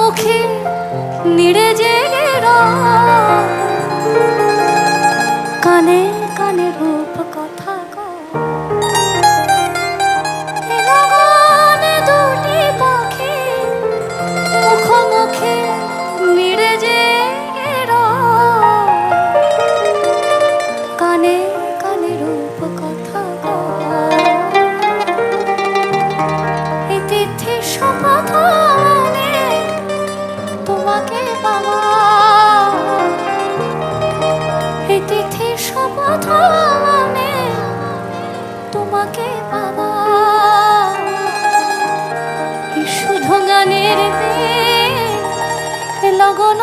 মুখে নিড়ে জেগে কানে কানে রূপ কথা দুটি পাখি মুখোমুখি নিড়ে জেগে কানে কানে রূপ কথা এই তিথি শপথ তোমাকে পাওয়া এই তিথি শপথ তোমাকে পাওয়া শুধু গানের লগন